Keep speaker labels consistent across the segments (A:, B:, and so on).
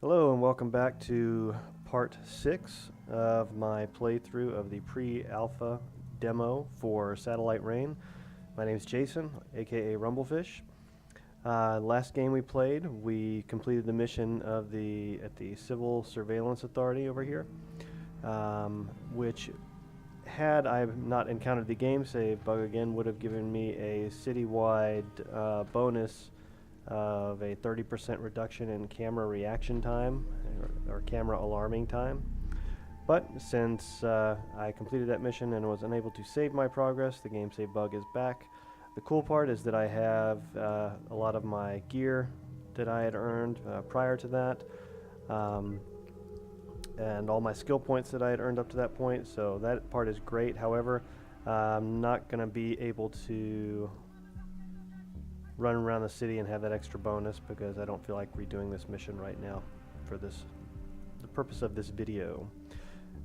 A: Hello and welcome back to part 6 of my playthrough of the pre-alpha demo for Satellite Reign. My name is Jason, aka Rumblefish. Last game we played, we completed the mission of at the Civil Surveillance Authority over here, which had I not encountered the game save bug again would have given me a citywide bonus of a 30% reduction in camera reaction time or camera alarming time. But since I completed that mission and was unable to save my progress, the game save bug is back. The cool part is that I have a lot of my gear that I had earned prior to that, and all my skill points that I had earned up to that point, so that part is great. However, I'm not going to be able to run around the city and have that extra bonus because I don't feel like redoing this mission right now for the purpose of this video.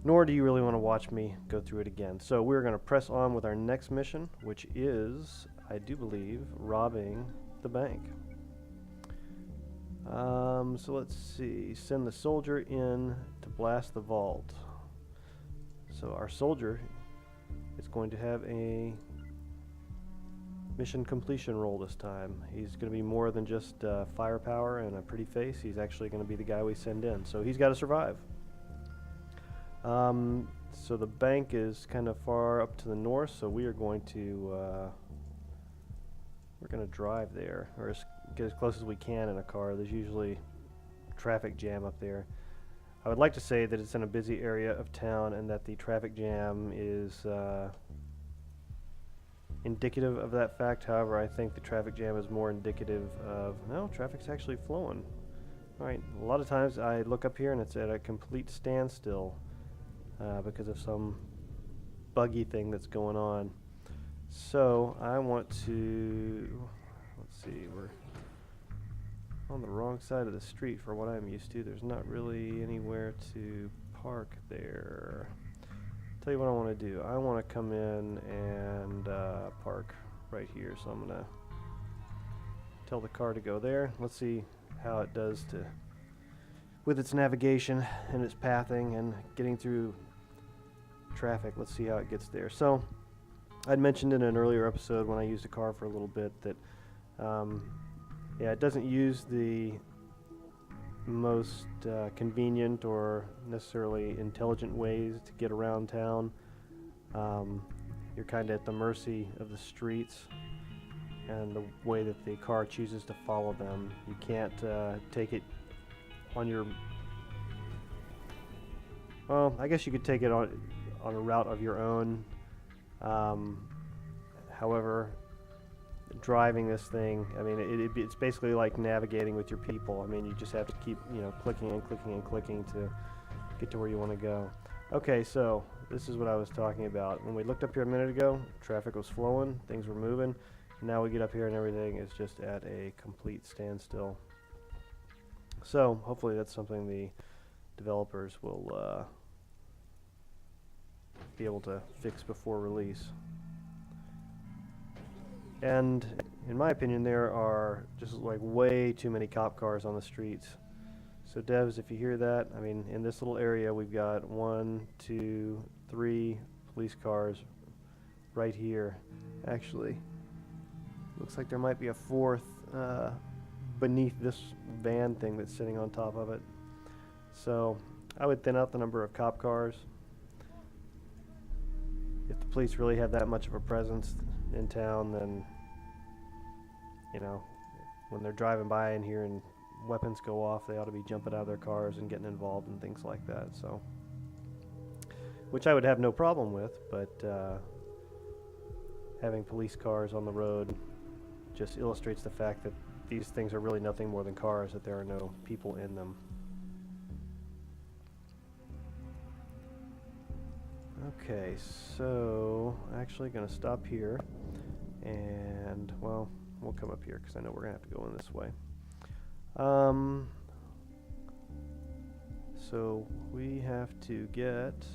A: Nor do you really want to watch me go through it again. So we're going to press on with our next mission, which is, I do believe, robbing the bank. So let's see. Send the soldier in to blast the vault. So our soldier is going to have a mission completion roll this time. He's going to be more than just firepower and a pretty face. He's actually going to be the guy we send in. So he's got to survive. So the bank is kind of far up to the north, so we are going to drive there, or get as close as we can in a car. There's usually traffic jam up there. I would like to say that it's in a busy area of town and that the traffic jam is indicative of that fact. However, I think the traffic jam is more indicative of, no, traffic's actually flowing. Alright, a lot of times I look up here and it's at a complete standstill because of some buggy thing that's going on. So I want to, let's see, we're on the wrong side of the street for what I'm used to. There's not really anywhere to park there. Tell you what I want to do. I want to come in and park right here. So I'm going to tell the car to go there. Let's see how it does with its navigation and its pathing and getting through traffic. Let's see how it gets there. So I'd mentioned in an earlier episode when I used the car for a little bit that yeah, it doesn't use the most convenient or necessarily intelligent ways to get around town. You're kind of at the mercy of the streets and the way that the car chooses to follow them. You can't take it on your, well, I guess you could take it on a route of your own. However, driving this thing, I mean, it's basically like navigating with your people. I mean, you just have to keep, clicking and clicking and clicking to get to where you want to go. Okay, so this is what I was talking about. When we looked up here a minute ago, traffic was flowing, things were moving. Now we get up here and everything is just at a complete standstill. So hopefully that's something the developers will be able to fix before release. And in my opinion, there are just like way too many cop cars on the streets. So devs, if you hear that, I mean, in this little area we've got 1, 2, 3 police cars right here. Actually, looks like there might be a 4th beneath this van thing that's sitting on top of it. So I would thin out the number of cop cars. If the police really have that much of a presence in town, then, when they're driving by in here and weapons go off, they ought to be jumping out of their cars and getting involved in things like that. So, which I would have no problem with, but having police cars on the road just illustrates the fact that these things are really nothing more than cars, that there are no people in them. Okay, so actually going to stop here, and well, we'll come up here because I know we're going to have to go in this way. So we have to get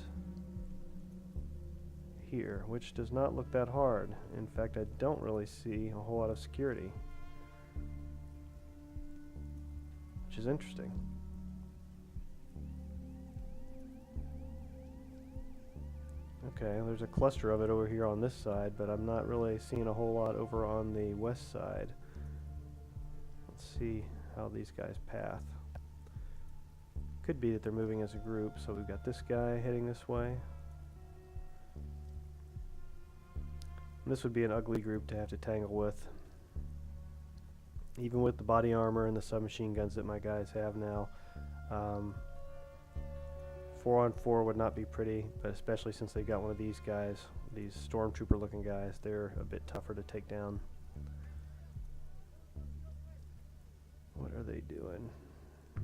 A: here, which does not look that hard. In fact, I don't really see a whole lot of security, which is interesting. Okay, there's a cluster of it over here on this side, but I'm not really seeing a whole lot over on the west side. Let's see how these guys path. Could be that they're moving as a group, so we've got this guy heading this way. And this would be an ugly group to have to tangle with. Even with the body armor and the submachine guns that my guys have now. 4-on-4 would not be pretty, but especially since they got one of these guys, these stormtrooper looking guys, they're a bit tougher to take down. What are they doing?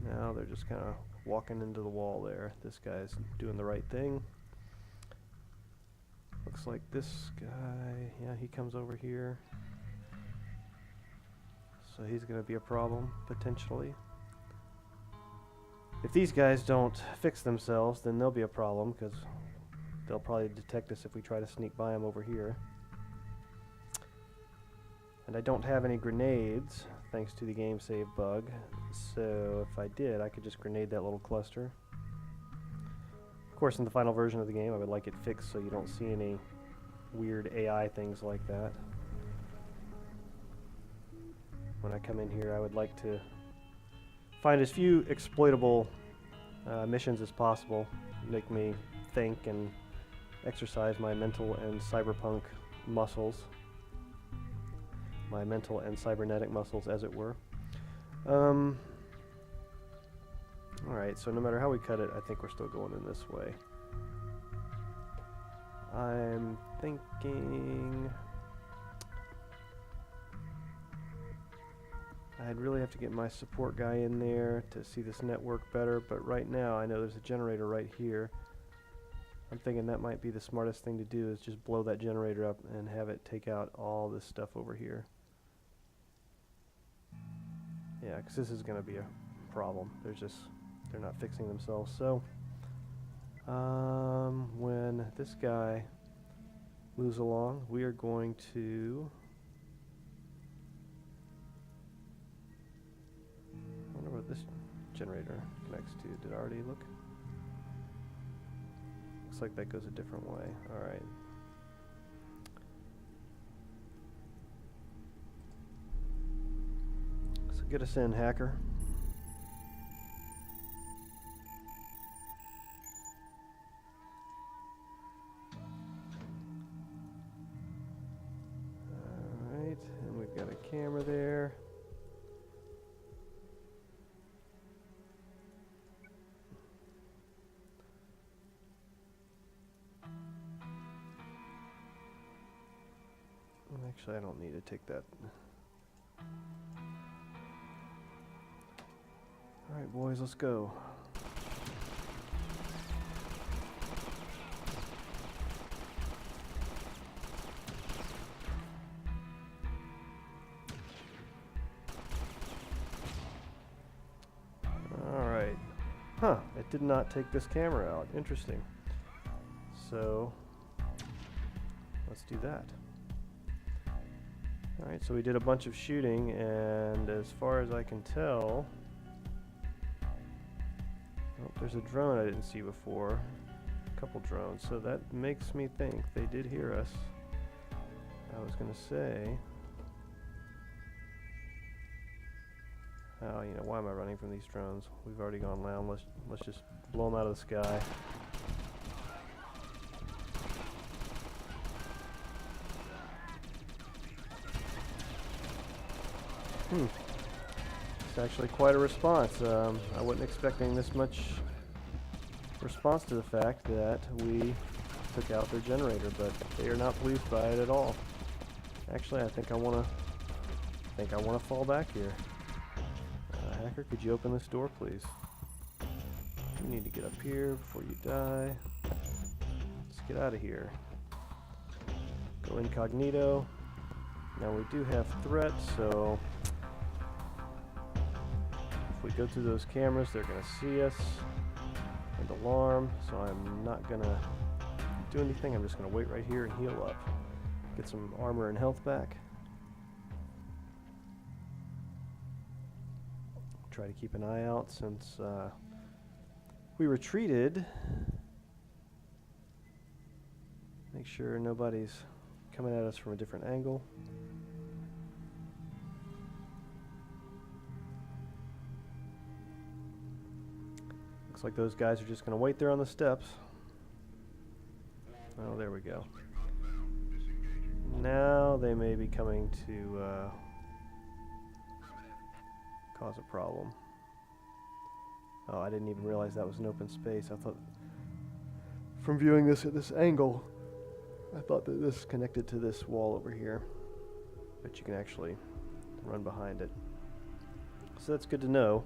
A: Now they're just kind of walking into the wall there. This guy's doing the right thing. Looks like this guy, yeah, he comes over here. So he's going to be a problem, potentially. If these guys don't fix themselves, then they'll be a problem, because they'll probably detect us if we try to sneak by them over here. And I don't have any grenades, thanks to the game save bug. So if I did, I could just grenade that little cluster. Of course, in the final version of the game, I would like it fixed so you don't see any weird AI things like that. When I come in here, I would like to find as few exploitable missions as possible. Make me think and exercise my mental and cyberpunk muscles. My mental and cybernetic muscles, as it were. Alright, so no matter how we cut it, I think we're still going in this way. I'm thinking I'd really have to get my support guy in there to see this network better, but right now I know there's a generator right here. I'm thinking that might be the smartest thing to do, is just blow that generator up and have it take out all this stuff over here. Yeah, because this is going to be a problem. They're not fixing themselves. So, when this guy moves along, we are going to... I wonder what this generator connects to. Did I already look? Looks like that goes a different way. Alright. So get us in, hacker. Alright, and we've got a camera there. Actually, I don't need to take that. Alright, boys, let's go. Alright. Huh, it did not take this camera out. Interesting. So, let's do that. Alright, so we did a bunch of shooting, and as far as I can tell, oh, there's a drone I didn't see before. A couple drones, so that makes me think they did hear us. I was gonna say, oh, you know, why am I running from these drones? We've already gone down. Let's just blow them out of the sky. It's actually quite a response. I wasn't expecting this much response to the fact that we took out their generator, but they are not pleased by it at all. Actually, I think I want to fall back here. Hacker, could you open this door, please? You need to get up here before you die. Let's get out of here. Go incognito. Now we do have threats, so if we go through those cameras, they're going to see us and alarm, so I'm not going to do anything. I'm just going to wait right here and heal up. Get some armor and health back. Try to keep an eye out since we retreated. Make sure nobody's coming at us from a different angle. Looks like those guys are just going to wait there on the steps. Oh, there we go. Now they may be coming to cause a problem. Oh, I didn't even realize that was an open space. I thought, from viewing this at this angle, I thought that this connected to this wall over here. But you can actually run behind it. So that's good to know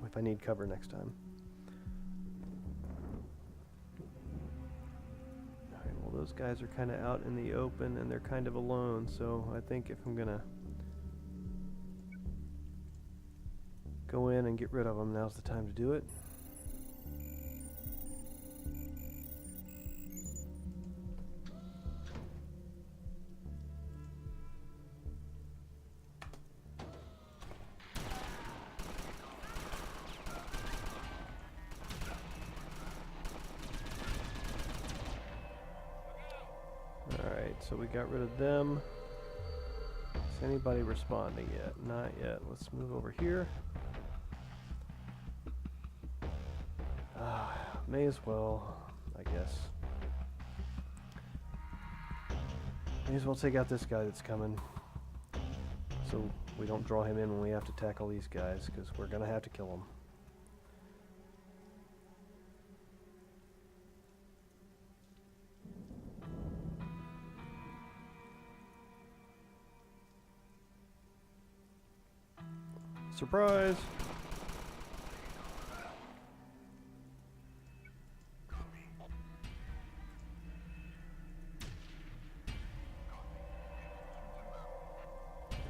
A: if I need cover next time. Alright, well those guys are kind of out in the open and they're kind of alone, so I think if I'm gonna go in and get rid of them, now's the time to do it. Alright, so we got rid of them. Is anybody responding yet? Not yet. Let's move over here. May as well, I guess. May as well take out this guy that's coming, so we don't draw him in when we have to tackle these guys, because we're going to have to kill him. Surprise!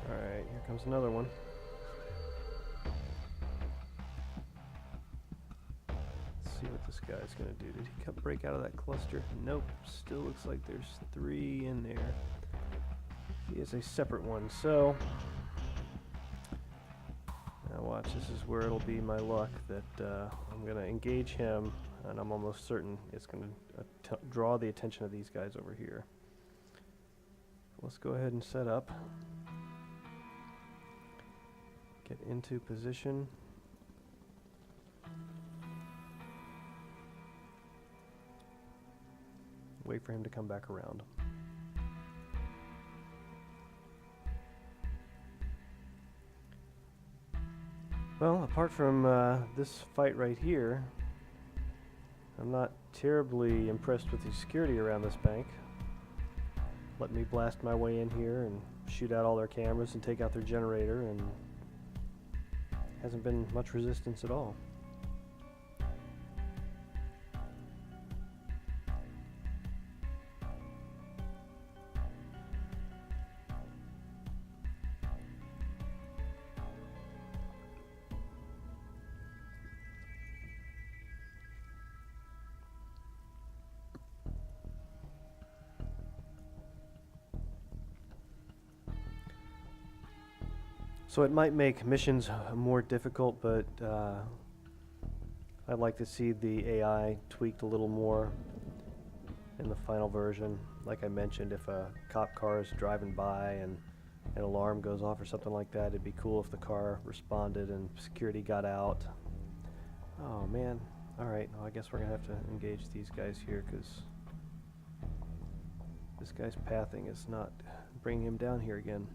A: Alright, here comes another one. Let's see what this guy's gonna do. Did he break out of that cluster? Nope, still looks like there's 3 in there. He is a separate one, so now watch, this is where it'll be my luck that I'm gonna engage him, and I'm almost certain it's gonna draw the attention of these guys over here. Let's go ahead and set up. Get into position. Wait for him to come back around. Well, apart from this fight right here, I'm not terribly impressed with the security around this bank. Let me blast my way in here and shoot out all their cameras and take out their generator, and hasn't been much resistance at all. So it might make missions more difficult, but I'd like to see the AI tweaked a little more in the final version. Like I mentioned, if a cop car is driving by and an alarm goes off or something like that, it'd be cool if the car responded and security got out. Oh man. Alright, well, I guess we're going to have to engage these guys here, because this guy's pathing is not bringing him down here again.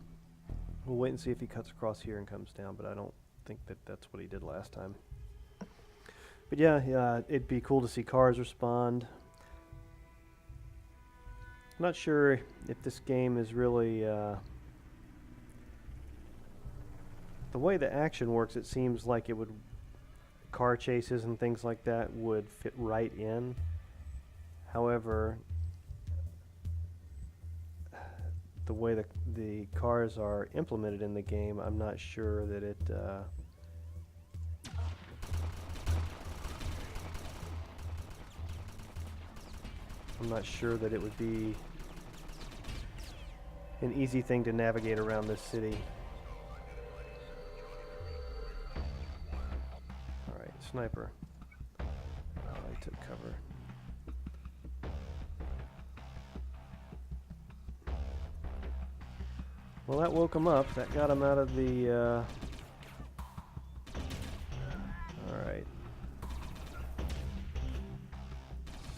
A: We'll wait and see if he cuts across here and comes down, but I don't think that that's what he did last time. But yeah, it'd be cool to see cars respond. I'm not sure if this game is really... the way the action works, it seems like it would... car chases and things like that would fit right in. However, the way the cars are implemented in the game, I'm not sure that it would be an easy thing to navigate around this city. Alright, sniper. Oh, I took cover. Well, that woke him up. That got him out of the... Alright.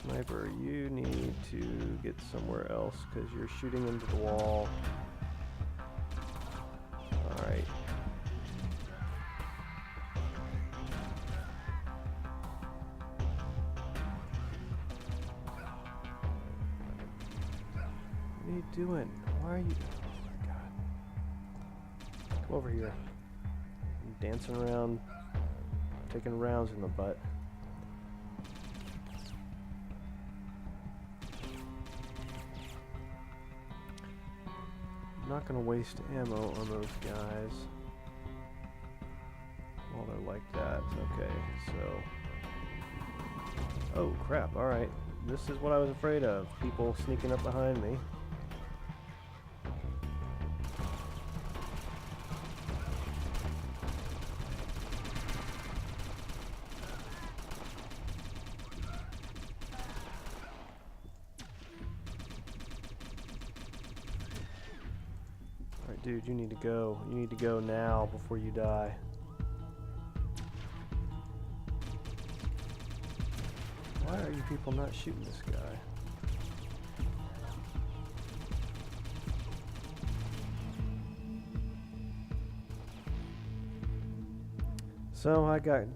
A: Sniper, you need to get somewhere else because you're shooting into the wall. Alright. What are you doing? Why are you... Oh my god. Come over here. I'm dancing around, taking rounds in the butt. I'm not gonna waste ammo on those guys while they're like that. Okay, so... Oh crap, alright. This is what I was afraid of. People sneaking up behind me. Alright, dude, you need to go. You need to go now before you die. Why are you people not shooting this guy? So I got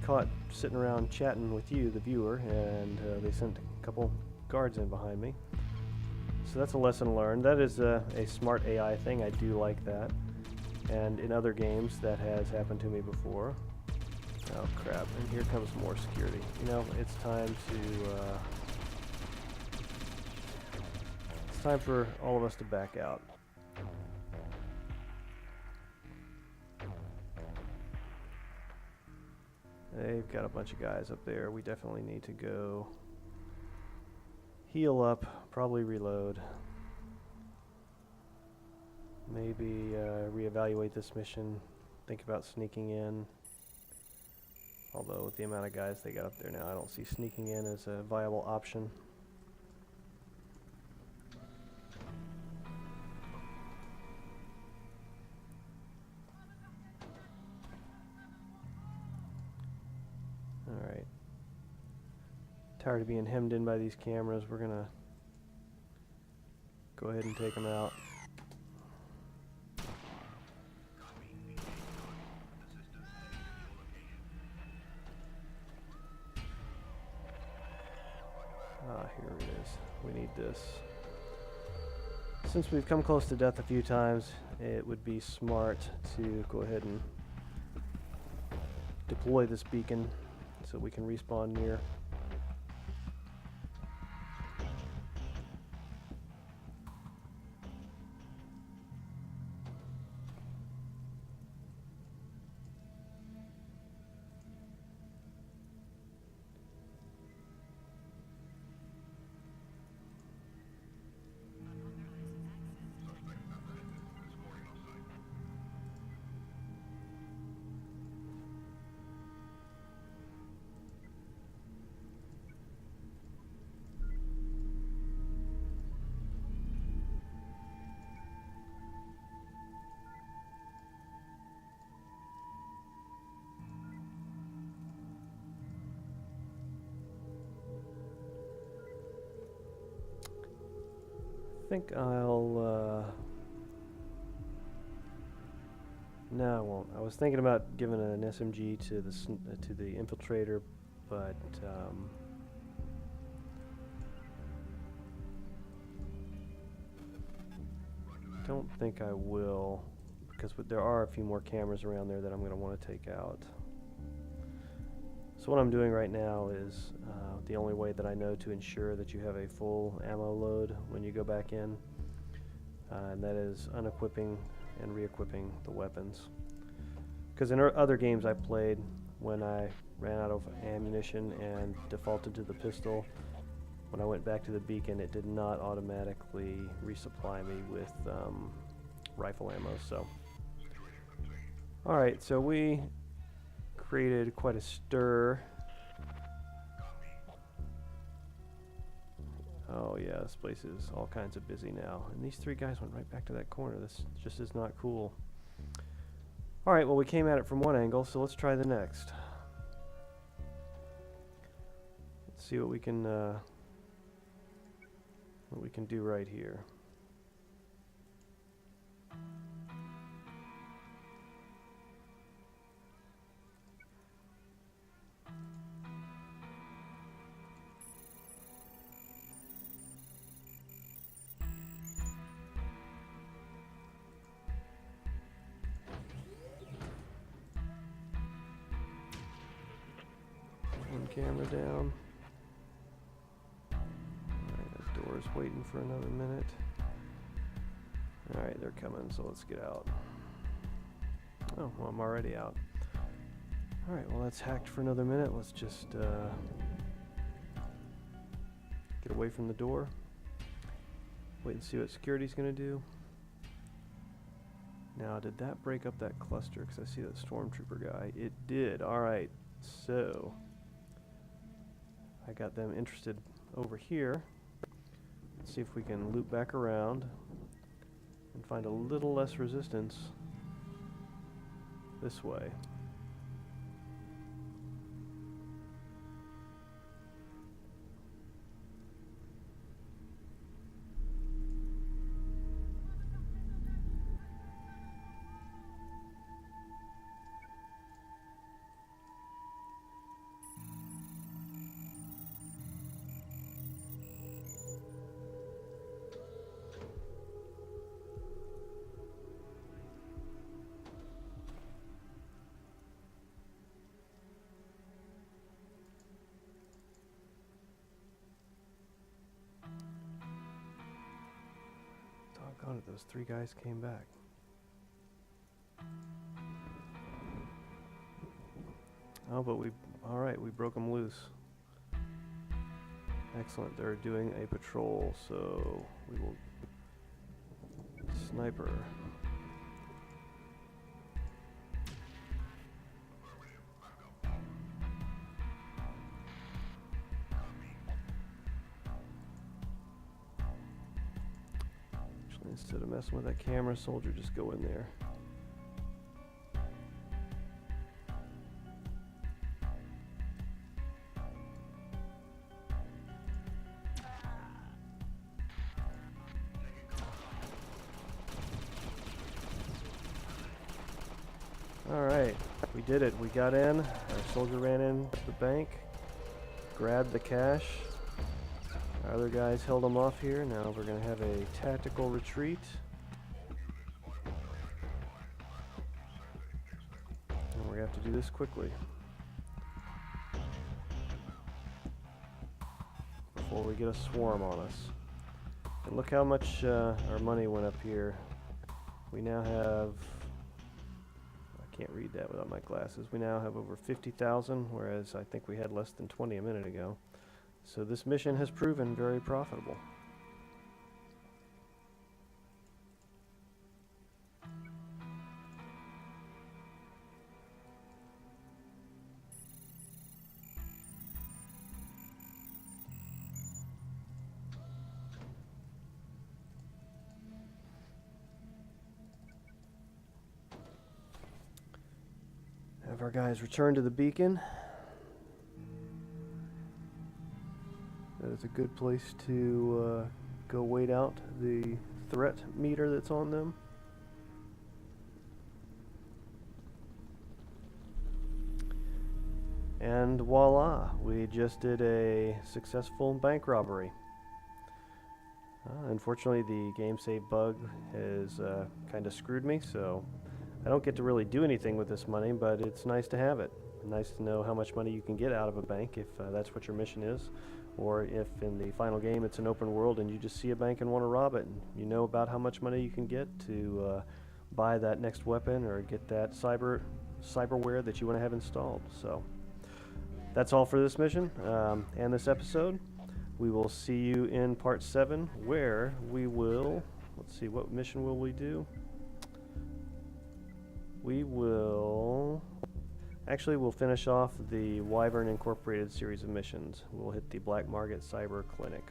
A: caught sitting around chatting with you, the viewer, and they sent a couple guards in behind me. So that's a lesson learned. That is a smart AI thing. I do like that. And in other games, that has happened to me before. Oh crap, and here comes more security. You know, it's time for all of us to back out. They've got a bunch of guys up there. We definitely need to go heal up, probably reload. Maybe reevaluate this mission, think about sneaking in. Although with the amount of guys they got up there now, I don't see sneaking in as a viable option. Alright. Tired of being hemmed in by these cameras. We're gonna go ahead and take them out. Ah, here it is. We need this. Since we've come close to death a few times, it would be smart to go ahead and deploy this beacon so we can respawn near. I think I'll, no, I won't. I was thinking about giving an SMG to the infiltrator, but don't think I will, because there are a few more cameras around there that I'm going to want to take out. So what I'm doing right now is the only way that I know to ensure that you have a full ammo load when you go back in, and that is unequipping and re-equipping the weapons. Because in other games I played, when I ran out of ammunition and defaulted to the pistol, when I went back to the beacon, it did not automatically resupply me with rifle ammo. So, alright, so we created quite a stir. Oh yeah, this place is all kinds of busy now. And these three guys went right back to that corner. This just is not cool. Alright, well we came at it from one angle, so let's try the next. Let's see what we can do right here. One camera down. Alright, the door's waiting for another minute. Alright, they're coming, so let's get out. Oh, well, I'm already out. Alright, well, that's hacked for another minute. Let's just get away from the door. Wait and see what security's going to do. Now, did that break up that cluster? Because I see that stormtrooper guy. It did. Alright, so I got them interested over here. Let's see if we can loop back around and find a little less resistance this way. Doggone it, those three guys came back. Oh, but alright, we broke them loose. Excellent, they're doing a patrol, so we will sniper. Actually, instead of messing with that camera, soldier, just go in there. Alright, we did it. We got in. Our soldier ran in to the bank, grabbed the cash. Our other guys held them off here. Now we're going to have a tactical retreat. And we're going to have to do this quickly before we get a swarm on us. And look how much our money went up here. We now have... Can't read that without my glasses. We now have over 50,000, whereas I think we had less than 20 a minute ago. So this mission has proven very profitable. Have our guys return to the beacon. That is a good place to go wait out the threat meter that's on them. And voila, we just did a successful bank robbery. Unfortunately, the game save bug has kind of screwed me, so I don't get to really do anything with this money, but it's nice to have it. Nice to know how much money you can get out of a bank if that's what your mission is, or if in the final game it's an open world and you just see a bank and want to rob it, and you know about how much money you can get to buy that next weapon or get that cyberware that you want to have installed. So that's all for this mission and this episode. We will see you in part 7, where we will, let's see, what mission will we do? We'll finish off the Wyvern Incorporated series of missions. We'll hit the Black Market Cyber Clinic.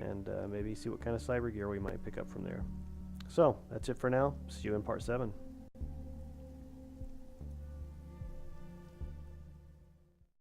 A: and maybe see what kind of cyber gear we might pick up from there. So that's it for now. See you in part 7.